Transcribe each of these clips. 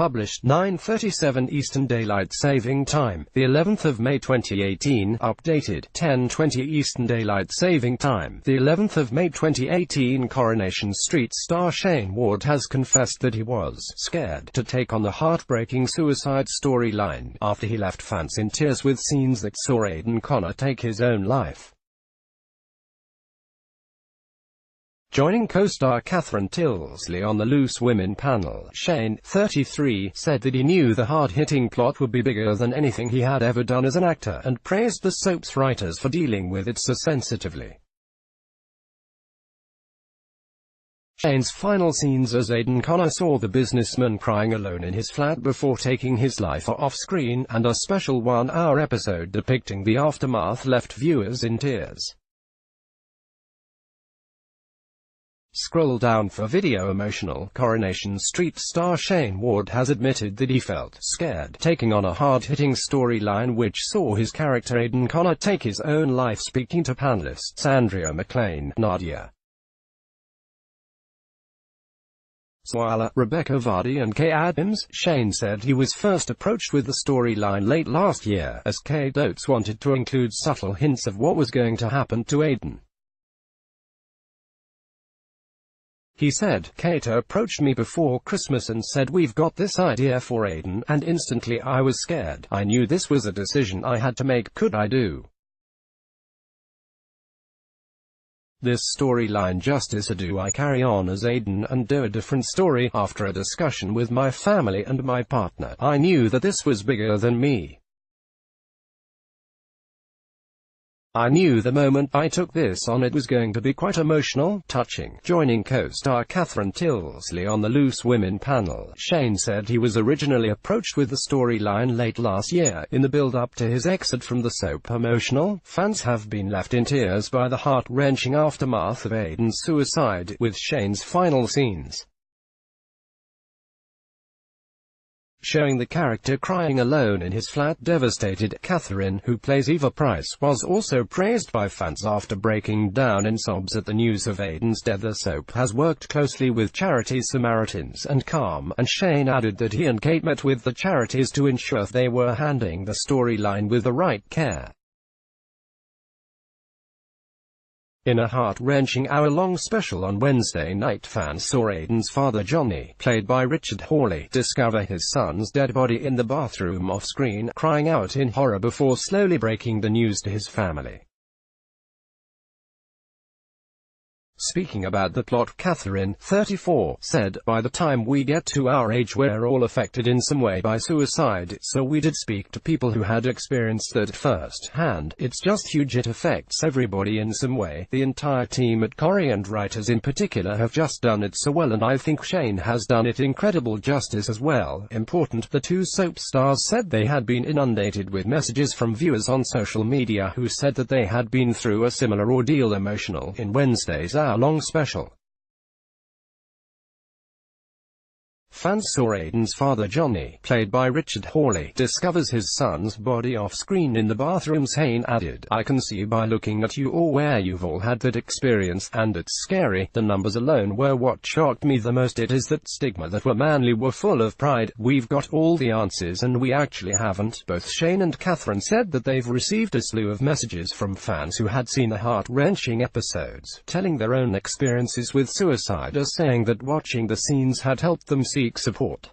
published 9:37 Eastern Daylight Saving Time, the 11th of May 2018, updated 10:20 Eastern Daylight Saving Time, the 11th of May 2018. Coronation Street star Shayne Ward has confessed that he was scared to take on the heartbreaking suicide storyline after he left fans in tears with scenes that saw Aidan Connor take his own life. Joining co-star Catherine Tilsley on the Loose Women panel, Shayne, 33, said that he knew the hard-hitting plot would be bigger than anything he had ever done as an actor, and praised the soap's writers for dealing with it so sensitively. Shayne's final scenes as Aidan Connor saw the businessman crying alone in his flat before taking his life are off-screen, and a special one-hour episode depicting the aftermath left viewers in tears. Scroll down for video. Emotional. Coronation Street star Shayne Ward has admitted that he felt scared taking on a hard-hitting storyline which saw his character Aidan Connor take his own life. Speaking to panelists Andrea McLean, Nadia Swala, Rebecca Vardy and Kay Adams, Shayne said he was first approached with the storyline late last year, as Kate Oates wanted to include subtle hints of what was going to happen to Aidan. He said, "Kate approached me before Christmas and said we've got this idea for Aidan, and instantly I was scared. I knew this was a decision I had to make. Could I do this storyline justice, or do I carry on as Aidan and do a different story? After a discussion with my family and my partner, I knew that this was bigger than me. I knew the moment I took this on it was going to be quite emotional, touching." Joining co-star Catherine Tilsley on the Loose Women panel, Shayne said he was originally approached with the storyline late last year, in the build-up to his exit from the soap. Emotional. Fans have been left in tears by the heart-wrenching aftermath of Aidan's suicide, with Shayne's final scenes showing the character crying alone in his flat, devastated. Catherine, who plays Eva Price, was also praised by fans after breaking down in sobs at the news of Aidan's death. The soap has worked closely with charities Samaritans and Calm, and Shayne added that he and Kate met with the charities to ensure they were handling the storyline with the right care. In a heart-wrenching hour-long special on Wednesday night, fans saw Aidan's father Johnny, played by Richard Hawley, discover his son's dead body in the bathroom off-screen, crying out in horror before slowly breaking the news to his family. Speaking about the plot, Catherine, 34, said, "By the time we get to our age we're all affected in some way by suicide, so we did speak to people who had experienced that first hand. It's just huge, it affects everybody in some way. The entire team at Corrie and writers in particular have just done it so well, and I think Shayne has done it incredible justice as well." Important. The two soap stars said they had been inundated with messages from viewers on social media who said that they had been through a similar ordeal. Emotional. In Wednesday's hour-long special, fans saw Aidan's father Johnny, played by Richard Hawley, discovers his son's body off-screen in the bathroom. Shayne added, "I can see by looking at you all where you've all had that experience, and it's scary. The numbers alone were what shocked me the most. It is that stigma that we're manly, we're full of pride, we've got all the answers, and we actually haven't." Both Shayne and Catherine said that they've received a slew of messages from fans who had seen the heart-wrenching episodes, telling their own experiences with suicide, or saying that watching the scenes had helped them seek support.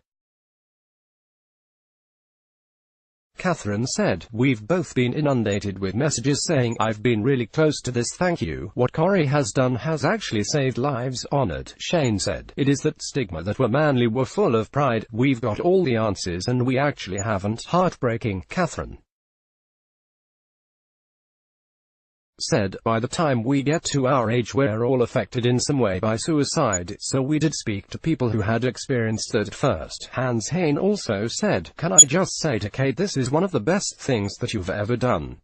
Catherine said, "We've both been inundated with messages saying, I've been really close to this, thank you. What Corrie has done has actually saved lives." Honored. Shayne said, "It is that stigma that we're manly, we're full of pride, we've got all the answers, and we actually haven't." Heartbreaking. Catherine said, "By the time we get to our age we're all affected in some way by suicide, so we did speak to people who had experienced that first hand." Shayne also said, "Can I just say to Kate, this is one of the best things that you've ever done.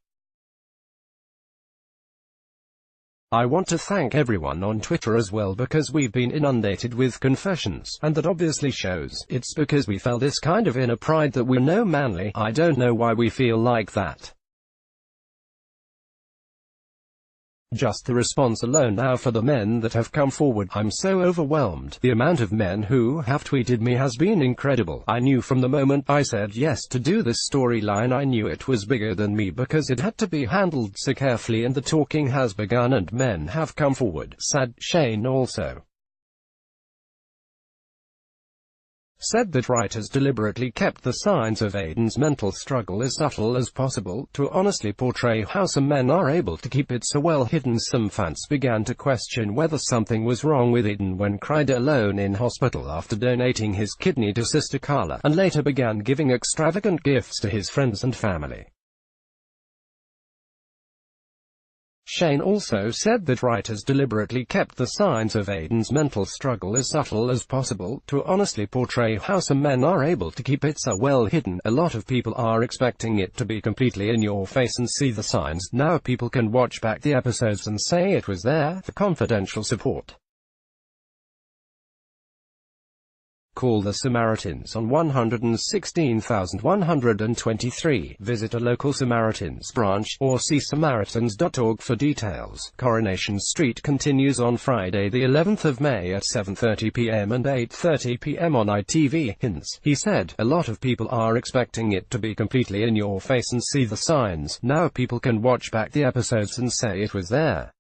I want to thank everyone on Twitter as well, because we've been inundated with confessions, and that obviously shows. It's because we felt this kind of inner pride that we're no manly. I don't know why we feel like that. Just the response alone now for the men that have come forward. I'm so overwhelmed. The amount of men who have tweeted me has been incredible. I knew from the moment I said yes to do this storyline, I knew it was bigger than me because it had to be handled so carefully, and the talking has begun and men have come forward, said Shayne. Also said that writers deliberately kept the signs of Aiden's mental struggle as subtle as possible, to honestly portray how some men are able to keep it so well hidden. Some fans began to question whether something was wrong with Aiden when cried alone in hospital after donating his kidney to Sister Carla, and later began giving extravagant gifts to his friends and family. Shayne also said that writers deliberately kept the signs of Aiden's mental struggle as subtle as possible, to honestly portray how some men are able to keep it so well hidden. A lot of people are expecting it to be completely in your face and see the signs. Now people can watch back the episodes and say it was there. For confidential support, call the Samaritans on 116,123. Visit a local Samaritans branch, or see samaritans.org for details. Coronation Street continues on Friday the 11th of May at 7:30 p.m. and 8:30 p.m. on ITV. Hints. He said, a lot of people are expecting it to be completely in your face and see the signs. Now people can watch back the episodes and say it was there.